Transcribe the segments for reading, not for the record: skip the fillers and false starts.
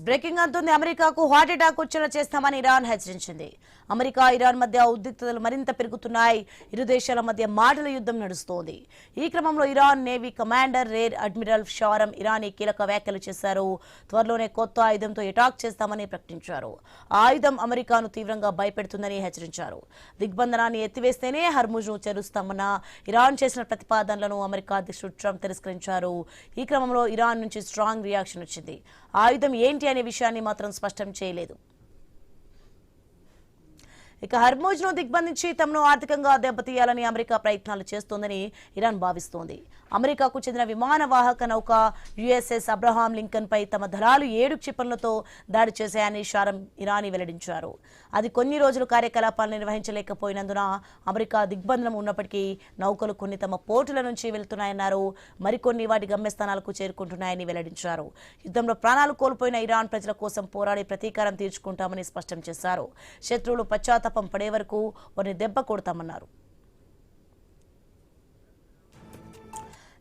Breaking అంటుంది. అమెరికాకు heart attack వచ్చేలా చేస్తామని ఇరాన్ హెచ్చరించింది. అమెరికా ఇరాన్ మధ్య ఉద్రిక్తతలు మరింత పెరుగుతున్నాయి. ఇరు దేశాల మధ్య మాటల యుద్ధం నడుస్తోంది. ఈ క్రమంలో Iran navy commander rear admiral Shahram Irani కీలక వ్యాఖ్యలు చేశారు. త్వరలోనే కొత్త ఆయుధంతో అటాక్ చేస్తామని ప్రకటించారు. ఆ ఆయుధం అమెరికాను తీవ్రంగా భయపెడుతుందని హెచ్చరించారు. దిగ్బంధనాన్ని ఎత్తివేస్తేనే హర్ముజ్ను చేరుస్తామన్న ఇరాన్ చేసిన ప్రతిపాదనలను అమెరికా అధ్యక్షుడు ట్రంప్ తిరస్కరించారు. ఈ క్రమంలో ఇరాన్ నుంచి స్ట్రాంగ్ రియాక్షన్ వచ్చింది. ఆయుధం ఏంటి అనే విషయాన్ని మాత్రం స్పష్టం చేయలేదు. ఇక హర్ముజ్ను దిగ్బంధించి తమను ఆర్థికంగా దెబ్బతీయాలని అమెరికా ప్రయత్నాలు చేస్తోందని ఇరాన్ భావిస్తోంది. అమెరికాకు చెందిన విమాన వాహక నౌక యుఎస్ఎస్ అబ్రహాం లింకన్ పై తమ దళాలు 7 క్షిపణులతో దాడి చేశాయని షారం ఇరానీ వెల్లడించారు. అది కొన్ని రోజులు కార్యకలాపాలు నిర్వహించలేకపోయినందున అమెరికా దిగ్బంధనం ఉన్నప్పటికీ నౌకలు కొన్ని తమ పోర్టుల నుంచి వెళ్తున్నాయన్నారు. మరికొన్ని వాటి గమ్యస్థానాలకు చేరుకుంటున్నాయని వెల్లడించారు. యుద్ధంలో ప్రాణాలు కోల్పోయిన ఇరాన్ ప్రజల కోసం పోరాడి ప్రతీకారం తీర్చుకుంటామని స్పష్టం చేశారు. శత్రువులు పశ్చాత్తాపం పడే వరకు వారిని దెబ్బ కొడతామన్నారు.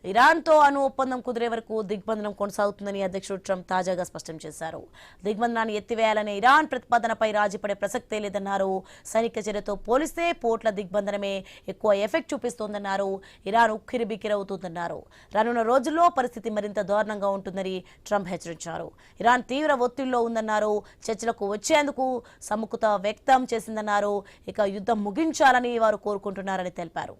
ఇరాన్తో అణు ఒప్పందం కుదిరే వరకు దిగ్బంధనం కొనసాగుతుందని అధ్యక్షుడు ట్రంప్ తాజాగా స్పష్టం చేశారు. దిగ్బంధనాన్ని ఎత్తివేయాలనే ఇరాన్ ప్రతిపాదనపై రాజీపడే ప్రసక్తే లేదన్నారు. సైనిక చర్యతో పోలిస్తే పోర్ట్ల దిగ్బంధనమే ఎక్కువ ఎఫెక్ట్ చూపిస్తోందన్నారు. ఇరాన్ ఉక్కిరిబిక్కిరవుతుందన్నారు. రానున్న రోజుల్లో పరిస్థితి మరింత దారుణంగా ఉంటుందని ట్రంప్ హెచ్చరించారు. ఇరాన్ తీవ్ర ఒత్తిడిలో ఉందన్నారు. చర్చలకు వచ్చేందుకు సముఖత వ్యక్తం చేసిందన్నారు. ఇక యుద్ధం ముగించాలని వారు కోరుకుంటున్నారని తెలిపారు.